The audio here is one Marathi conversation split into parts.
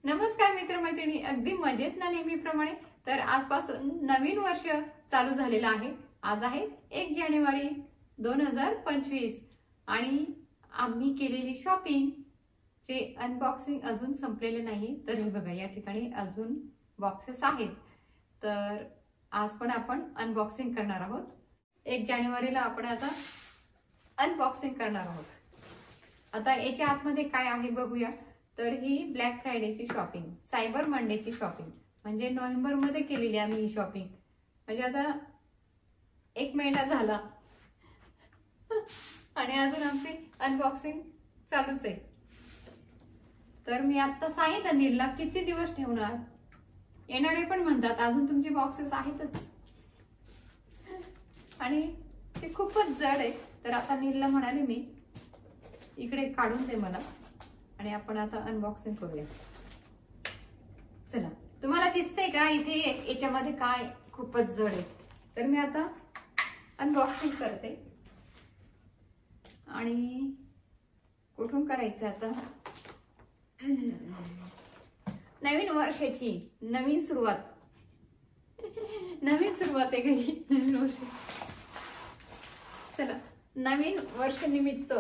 नमस्कार मित्रमैत्रिणी, अगदी मजेत ना नेहमीप्रमाणे। तर आजपासून नवीन वर्ष चालू झालेलं आहे। आज आहे 1 जानेवारी 2025 आणि आम्ही केलेली शॉपिंग चे अनबॉक्सिंग अजून संपलेले नाही। तर हे बघा, या ठिकाणी अजून बॉक्सेस आहेत। तर आज पण आपण अनबॉक्सिंग करणार आहोत। 1 जानेवारीला आपण आता अनबॉक्सिंग करणार आहोत। आता याच्या आतमध्ये काय आहे बघूया। तर ही ब्लॅक फ्रायडेची शॉपिंग, सायबर मंडेची शॉपिंग, म्हणजे नोव्हेंबर मध्ये केलेली आम्ही ही शॉपिंग। म्हणजे आता 1 महिना झाला आणि अजून आमची अनबॉक्सिंग चालूच आहे। तर मी आता सांगितलं नीलला किती दिवस ठेवणार। येणारे पण म्हणतात अजून तुमची बॉक्सेस आहेतच आणि ते खूपच जड आहे। तर आता नीलला म्हणाले मी इकडे काढून दे मला आणि आपण आता अनबॉक्सिंग करूया। चला, तुम्हाला दिसतंय का इथे याच्यामध्ये काय खूपच जड आहे। तर मी आता अनबॉक्सिंग करते आणि कुठून करायचं आता। नवीन वर्षाची नवीन सुरुवात, नवीन सुरुवात आहे घरी, नवीन वर्ष। चला, नवीन वर्ष निमित्त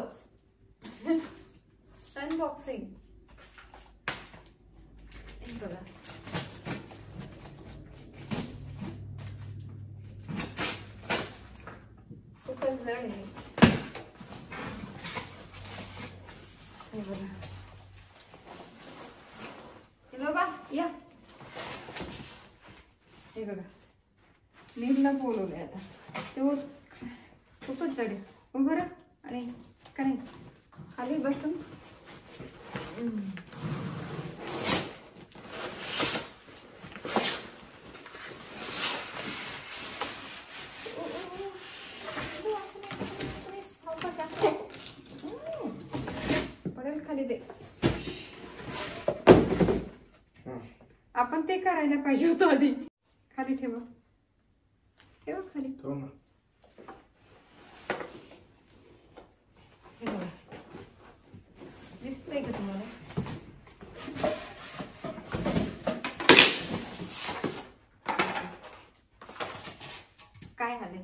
अनबॉक्सिंग। बघा, खूपच जड आहे। हे बघा, या हे बघा, नीलला बोलवलंय आता। ते खूपच जड आहे। उभं राहा आणि का नाही खाली बसून पडेल खाली दे। आपण ते करायला पाहिजे होतं आधी। खाली ठेवा, ठेवा खाली। दिसतंय का तुम्हाला? काय आले?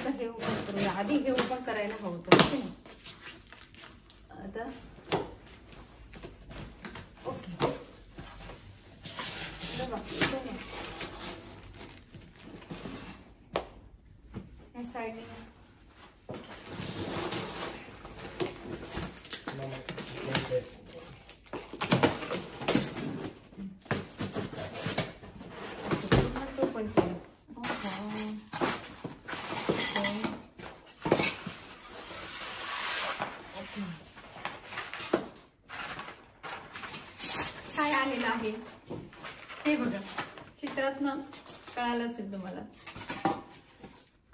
हे ओपन करूया आधी। हे ओपन करायला हवं होतं आता। ओके, या साईडने काय आलेलं आहे हे बघा। चित्रात ना कळालं असेल तुम्हाला।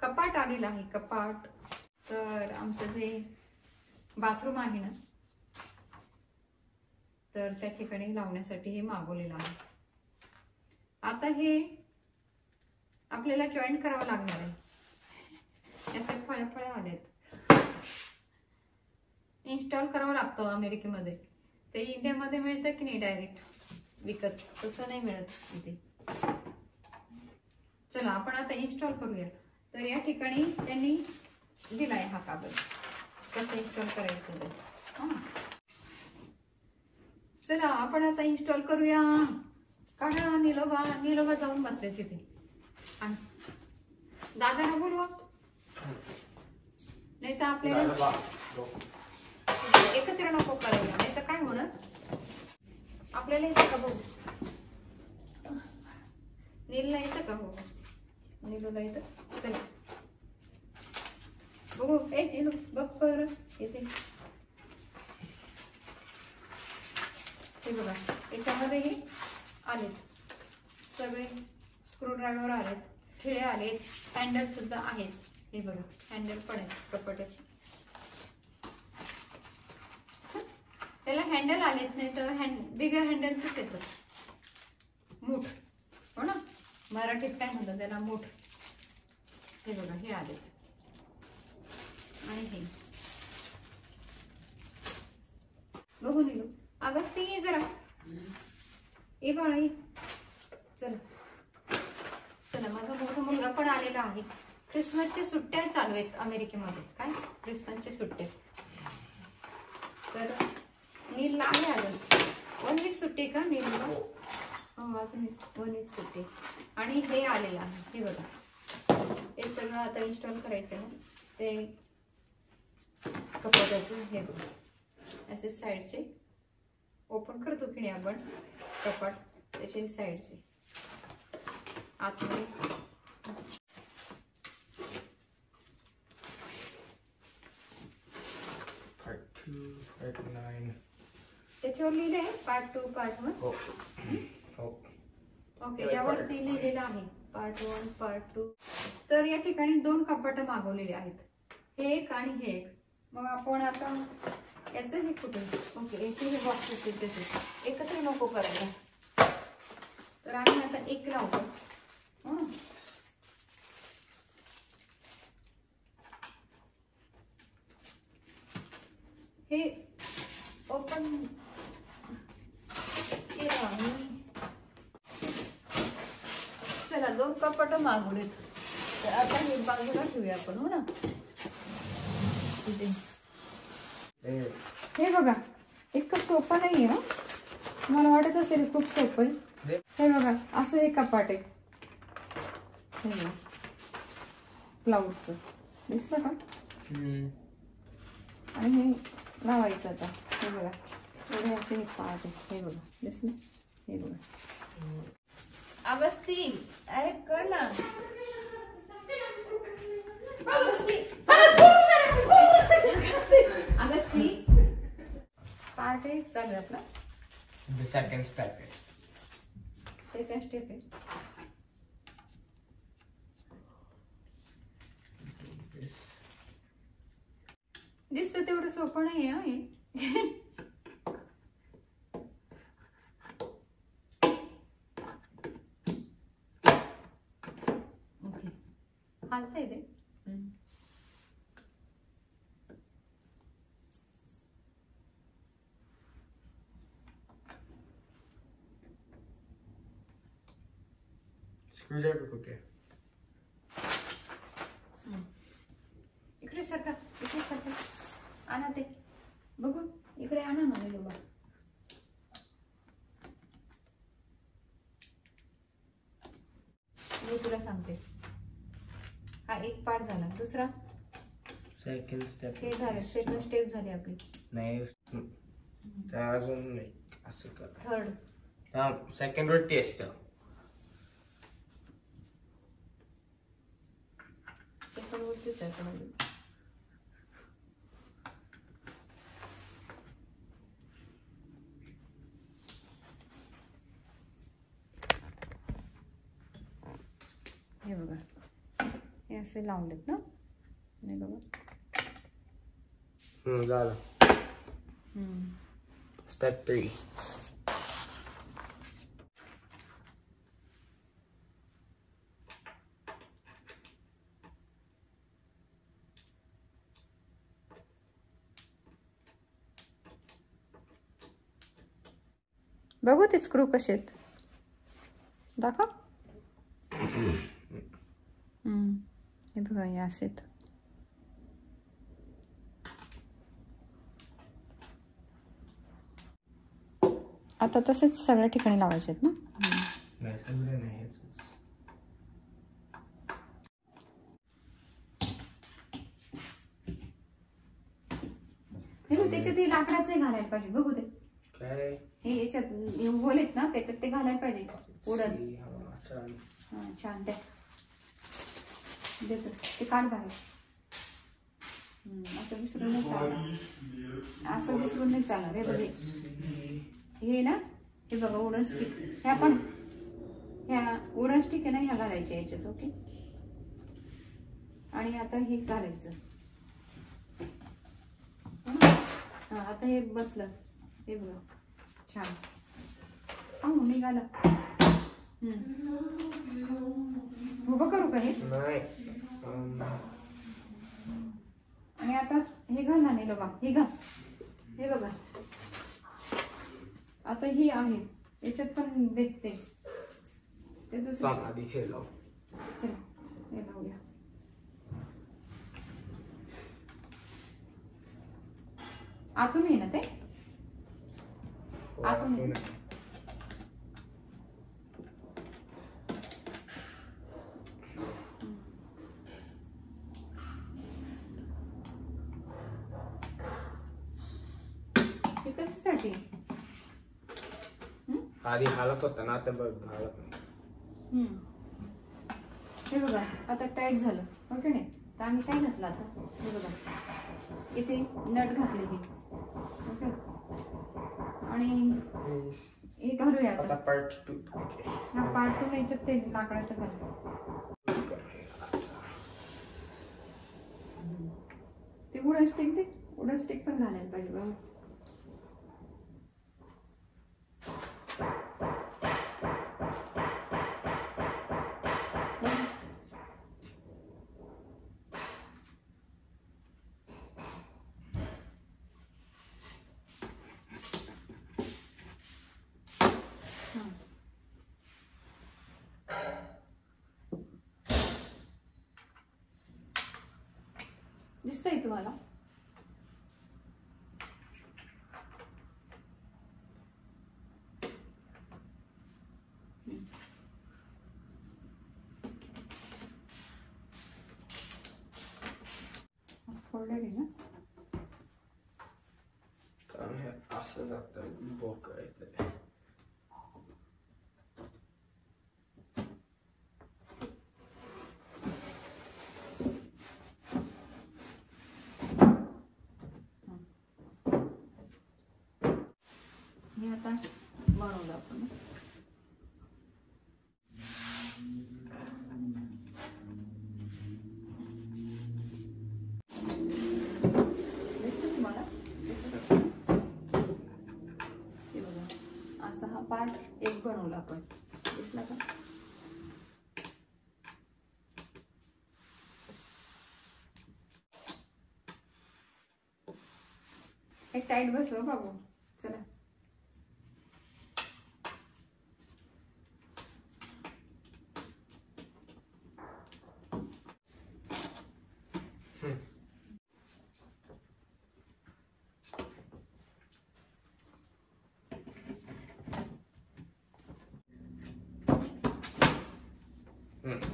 कपाट आलेलं आहे, कपाट। तर आमचं जे बाथरूम आहे ना, तर त्या ठिकाणी लावण्यासाठी हे मागवलेलं आहे। आता हे आपल्याला जॉईन करावं लागणार आहे। याचे फळे फळे आलेत, इन्स्टॉल करावं लागतं अमेरिकेमध्ये। ते इंडियामध्ये मिळतं की नाही डायरेक्ट विकत, तसं नाही मिळत इथे। चला, आपण आता इन्स्टॉल करूया। तर या ठिकाणी त्यांनी दिलाय हा कागद, कसं इन्स्टॉल करायचं ते। चला, आपण आता इन्स्टॉल करूया। काढा, निलोबा जाऊन बसले तिथे। आणि दादाला बोलवा, नाही तर आपल्याला एकत्र नको करायला, नाही तर काय होणार आपल्याला। येतं का बघू? नीलला येतं का? हो, नीलूला येतं। चला बघू। नीलू बघ बरं, येते। हे बघा, याच्यामध्ये हे आलेत सगळे, स्क्रू ड्रायव्हर आलेत, खिळे आलेत, हँडल सुद्धा आहेत। हे बघा, हँडल पण आहेत कपाटाचे। त्याला हँडल आलेत, नाही तर बिगर हँडलच येतं, मूठ, हो ना मराठीत काय म्हणतात त्याला, मूठ। हे बघा, हे आलेत आणि हे बघून येलो. अगस्ती ये जरा, ए बाळा ये. चला चला, माझा मोठा मुलगा पण आलेला आहे. ख्रिसमसच्या सुट्ट्या चालू आहेत अमेरिकेमध्ये. काय ख्रिसमसच्या सुट्ट्या. तर नीलला आहे अजून 1 वीक सुट्टी का नीलला? हो अजून 1 वीक सुट्टी. आणि हे आलेलं आहे, हे बघा. हे सगळं आता इन्स्टॉल करायचं आहे. ते कपाटाचं हे बघा, असे साईडचे ओपन करतो की नाही आपण कपाट, त्याचे साईडचे आतमध्ये. Part 2, Part 9. त्याच्यावर लिहिले आहे Part 2, Part 1. ओके, यावरती लिहिलेलं आहे Part 1, Part 2. तर या ठिकाणी 2 कपाट मागवलेले आहेत, हे एक आणि हे एक. मग आपण आता याचं हे कुठे, ओके याचे हे बॉक्सेस आहेत त्याचे एकत्र नको करायला. तर आम्ही आता एक लावतो. हे ओपन केलं आम्ही. चला 2 कपाट मागवलेत. तर आता हे बाजूला ठेवूया आपण, हो ना. हे बघा, इतकं सोपं नाहीये ना. मला वाटत असेल खूप सोपं आहे. हे बघा, असं हे कपाट आहे. हे क्लाउडचं दिसलं का? आणि हे लावायचं आता. हे बघा, एवढे असे हे पार्ट आहे. हे बघा दिसलं? हे बघा. अगस्ती, अरे कर ना. अगस्ती पार्ट आहे चालू आपला. The second step is. Second step आहे. दिसतं तेवढं सोपं नाही आहे हे. ओके, हालतंय ते. Screwdriver कुठे? इकडे सरका, इकडे सरका. आणा ते बघू, इकडे आणा ना लोबा. मी तुला सांगते. हा एक पार्ट झाला. दुसरा सेकंड स्टेप. हे झालं, सेकंड स्टेप झाली आपली. नाही त्या अजून नाही असं कर. थर्ड. हा सेकंड वरती असतं. सेकंड वरतीच आहे म्हणजे. हे बघा, हे असे लावलेत ना. नाही बघा. झालं. स्टेप 3. बघू ते स्क्रू कसे आहेत, दाखव. हे बघा, हे असे आहेत. आता तसेच सगळ्या ठिकाणी लावायचे आहेत ना. नाही सगळे नाही. त्याच्यात हे लाकडाचे घालायला पाहिजे. बघू ते काय हे याच्यात होल आहेत ना, त्याच्यात ते घालायला पाहिजे. उडत. छान. त्या देतो ते काढ बाहेर. असं विसरून नाही चालणार. असं विसरून नाही चालणार. हे बघे, हे ना, हे बघा वुडन स्टिक. ह्या पण ह्या वुडन स्टिक आहे ना, ह्या घालायच्या याच्यात. ओके. आणि आता हे घालायचं. हा आता हे बसलं. हे बघा छान. निघालं. उभं करू का हे? नाही. आणि आता हे घाल ना बाबा. हे घाल. हे बघा आता ही आहे याच्यात पण देखते ते दुसरं. आधी हे लाव. चला हे लावूया. आतून आहे ना ते आतून आहे. हे कशासाठी? आधी हालत होता ना आता बघ हालत नाही. हे बघा आता टाईट झालं हो की नाही. तर आम्ही काय घातलं आता हे बघा इथे नट घातले हे ओके. आणि हे घालूया आता पार्ट 2. हा पार्ट 2 याच्यात ते लाकडाचं घालू. ते वुडन स्टिक पण घालायला पाहिजे बाबा. दिसतंय तुम्हाला? फोल्डेड आहे ना. कारण हे असं जातं बोक आहे ते. हे आता बनवलं आपण. दिसतं तुम्हाला? दिसत हे बघा असा हा पार्ट एक बनवला आपण. दिसला का? एक टाईट बसव बाबू. चला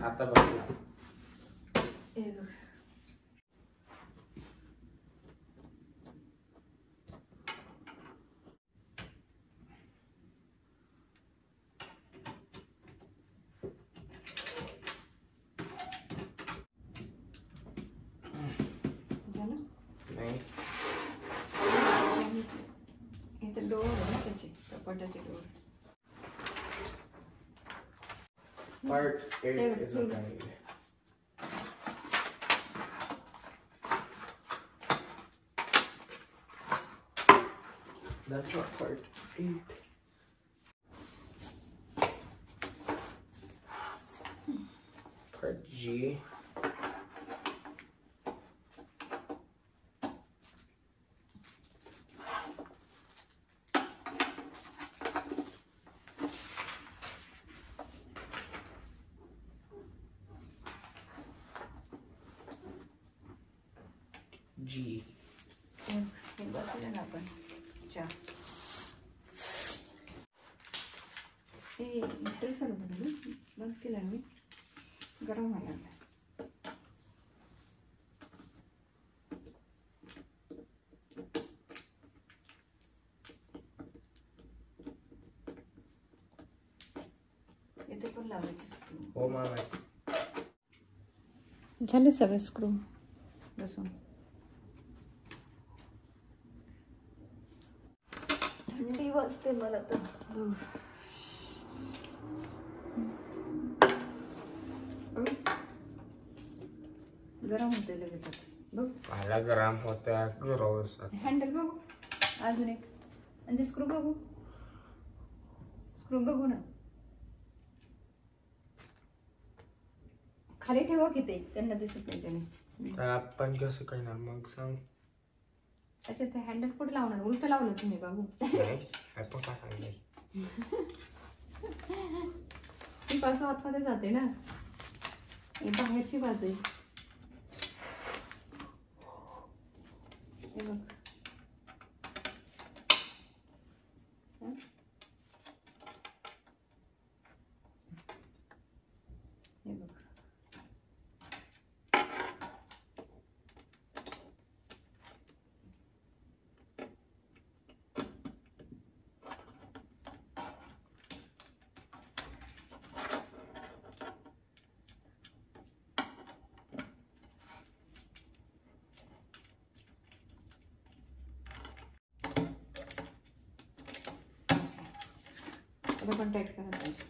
आता बसला. हे बघ झालं. नाही इथे डोर आहे ना त्याचे कपाटाचे door. Part 8 is okay. That's not part 8. Part G. G. हे बसवलं ना आपण. चार हे हीटर चालू झालं बंद केलं मी. गरम व्हायला लागलं. इथे पण लावायचे स्क्रू. हो मला झाले सगळे स्क्रू बसून. थंडी वाजते मला तर. गरम होते लगेच बघ. मला गरम होत्या रोज. हँडल बघू अजून एक. आणि ते स्क्रू बघू. स्क्रू बघू ना. खाली ठेवा की ते त्यांना दिसत नाही त्याने. तर आपण कसं करणार मग सांग. अच्छा ते हँडल कुठे लावणार? उलट लावलं तुम्ही बाबू. ती बाजू आतमध्ये जाते ना, ही बाहेरची बाजू आहे. हे बघ हे बघ पण टाईट करायला पाहिजे.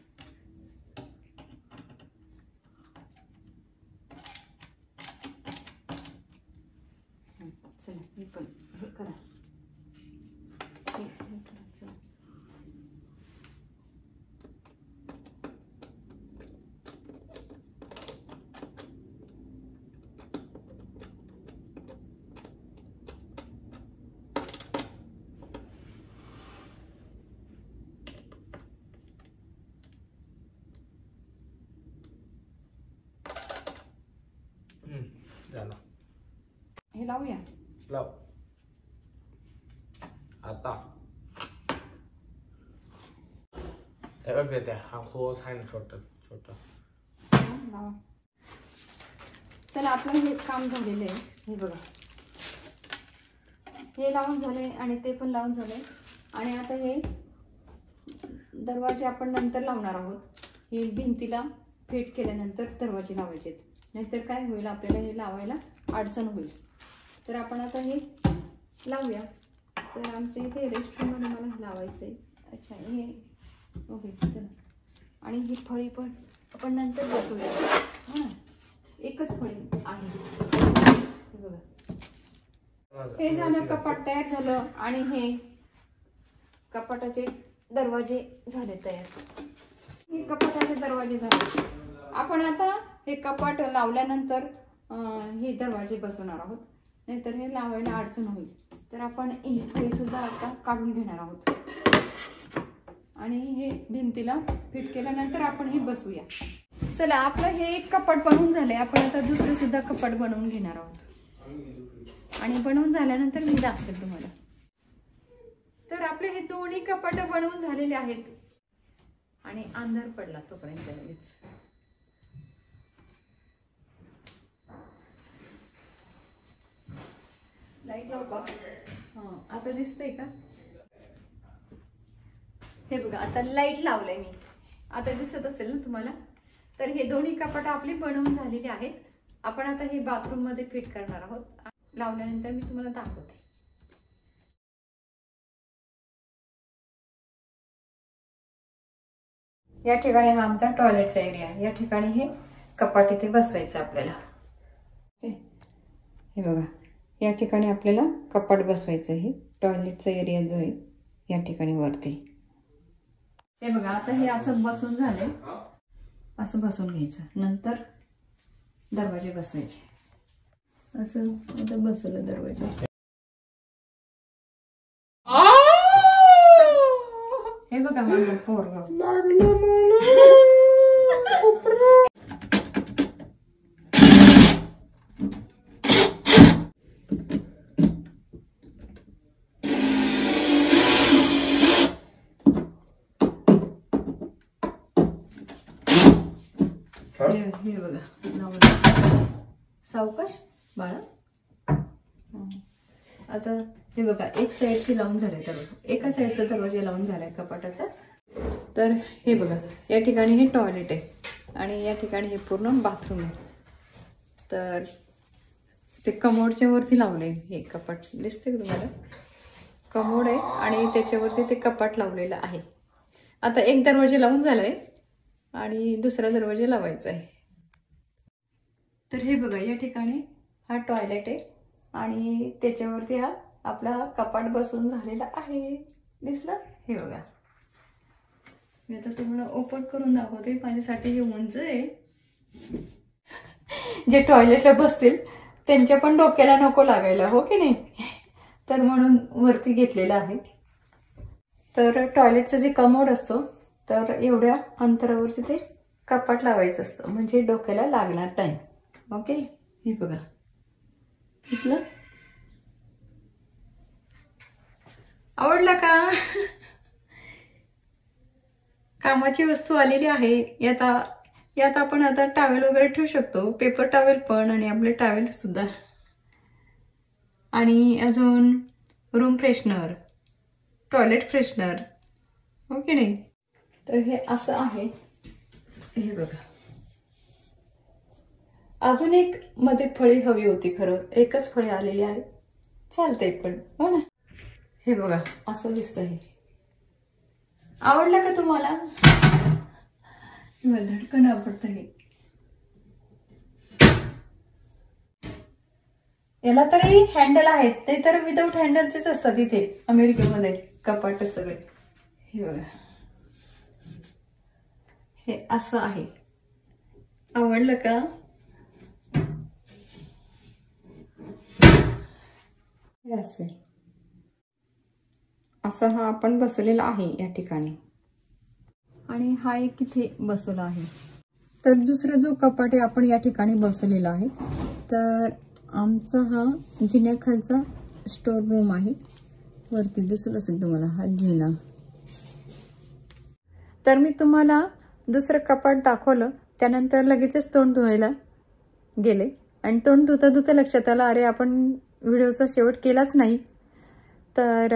चला हे पण हे करा, हे करा. चला झालं. हे लावूया. लाव आता. हा होस आहे ना छोट छोट. लावा. चला आपलं हे काम झालेलं आहे. हे बघा हे लावून झाले आणि ते पण लावून झाले. आणि आता हे दरवाजे आपण नंतर लावणार आहोत. हे भिंतीला फिट केल्यानंतर दरवाजे लावायचे, नाहीतर काय होईल आपल्याला हे लावायला अडचण होईल. तर आपण आता हे लावूया. तर आमच्या इथे रेस्टरूममध्ये मला हे लावायचं आहे. अच्छा हे ओके चला. आणि ही फळी पण आपण नंतर बसवूया. हां एकच फळी आहे. हे बघा हे झालं, कपाट तयार झालं. आणि हे कपाटाचे दरवाजे झाले तयार. हे कपाटाचे दरवाजे झाले. आपण आता हे कपाट लावल्यानंतर हे दरवाजे बसवणार आहोत, नाहीतर हे लावायला अडचण होईल. तर आपण हे सुद्धा आता काढून घेणार आहोत आणि हे भिंतीला फिट केल्यानंतर आपण हे बसवूया. चला आपलं हे एक कपाट बनवून झाले. आपण आता दुसरं सुद्धा कपाट बनवून घेणार आहोत आणि बनवून झाल्यानंतर मी दाखवेल तुम्हाला. तर आपले हे दोन्ही कपाट बनवून झालेले आहेत. आणि अंधार पडला तोपर्यंत लगेच. लाईट लावू का? हां आता दिसतंय का? हे बघा आता लाईट लावलंय मी. आता दिसत असेल ना तुम्हाला. तर हे दोन्ही कपाट आपली बनवून झालेली आहेत. आपण आता हे बाथरूम मध्ये फिट करणार आहोत. लावल्यानंतर मी तुम्हाला दाखवते. या ठिकाणी हा आमचा टॉयलेटचा एरिया आहे. या ठिकाणी हे कपाट इथे बसवायचं आपल्याला. हे बघा या ठिकाणी आपल्याला कपाट बसवायचं आहे. टॉयलेटचा एरिया जो आहे या ठिकाणी वरती. हे बघा आता हे असं बसून झालंय. असं बसून घ्यायचं, नंतर दरवाजे बसवायचे. असं आता बसवलं दरवाजे. हे बघा माझं पोरगं लागलं मला. हे बघा लावलं. सावकाश बाळा. आता हे बघा एक साईडची लावून झाले, तर एका साईडचा दरवाजा लावून झालाय कपाटाचा. तर हे बघा या ठिकाणी हे टॉयलेट आहे आणि या ठिकाणी हे पूर्ण बाथरूम आहे. तर ते कमोडच्या वरती लावलंय हे कपाट. दिसते का तुम्हाला? कमोड आहे आणि त्याच्यावरती ते कपाट लावलेलं आहे. आता एक दरवाजा लावून झालाय आणि दुसरा दरवाजा लावायचा आहे. तर हे बघा या ठिकाणी हा टॉयलेट आहे आणि त्याच्यावरती हा आपला कपाट बसून झालेला आहे. दिसलं? हे बघा मी आता तुम्हाला ओपन करून दाखवते. माझ्यासाठी हे उंच आहे. जे टॉयलेटला बसतील त्यांच्या पण डोक्याला नको लागायला, हो की नाही? तर म्हणून वरती घेतलेलं आहे. तर टॉयलेटचं जे कमोड असतो तर एवढ्या अंतरावरती ते कपाट लावायचं असतं म्हणजे डोक्याला लागणार नाही. ओके, हे बघा दिसलं? आवडला का? कामाची वस्तू आलेली आहे. यात आपण आता टॉवेल वगैरे ठेवू शकतो, पेपर टॉवेल पण आणि आपले टॉवेल सुद्धा. आणि अजून रूम फ्रेशनर, टॉयलेट फ्रेशनर, हो की नाही? तर हे असं आहे. हे बघा, अजून एक मध्ये फळी हवी होती. खरं एकच फळी आलेली आहे, चालतंय पण, हो ना? हे बघा असं दिसतंय. आवडलं का तुम्हाला? धडकन आवडतं हे. याला तरी हँडल आहेत, ते तर विदाऊट हँडलचेच असतात इथे अमेरिकेमध्ये कपाट सगळे. हे बघा, हे असं आहे. आवडलं का? हे असं हा आपण बसवलेला आहे या ठिकाणी आणि हा एक इथे बसवला आहे. तर दुसरा जो कपाट आहे आपण या ठिकाणी बसवलेला आहे. तर आमचा हा जिन्याखालचा स्टोर रूम आहे. वरती दिसत असेल तुम्हाला हा जिना. तर मी तुम्हाला दुसरं कपाट दाखवलं, त्यानंतर लगेचच तोंड धुवायला गेले आणि तोंड धुता धुता लक्षात आलं, अरे आपण व्हिडिओचा शेवट केलाच नाही. तर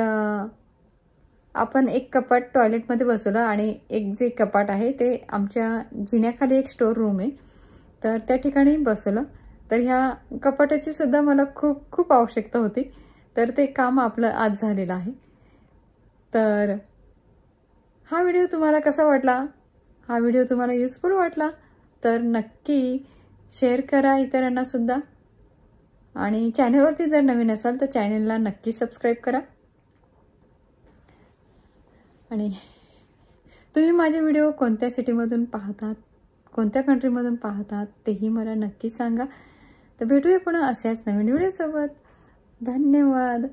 आपण एक कपाट टॉयलेटमध्ये बसवलं आणि एक जे कपाट आहे ते आमच्या जिन्याखाली एक स्टोर रूम आहे, तर त्या ठिकाणी बसवलं. तर ह्या कपाटाची सुद्धा मला खूप खूप आवश्यकता होती, तर ते काम आपलं आज झालेलं आहे. तर हा व्हिडिओ तुम्हाला कसा वाटला? हा व्हिडिओ तुम्हाला युजफुल वाटला तर नक्की शेअर करा इतरांना सुद्धा. आणि चॅनलवरती जर नवीन असाल तर चॅनलला नक्की सबस्क्राईब करा. आणि तुम्ही माझे व्हिडिओ कोणत्या सिटीमधून पाहतात, कोणत्या कंट्रीमधून पाहतात तेही मला नक्की सांगा. तर भेटूया पुन्हा अशाच नवीन व्हिडिओसोबत. धन्यवाद.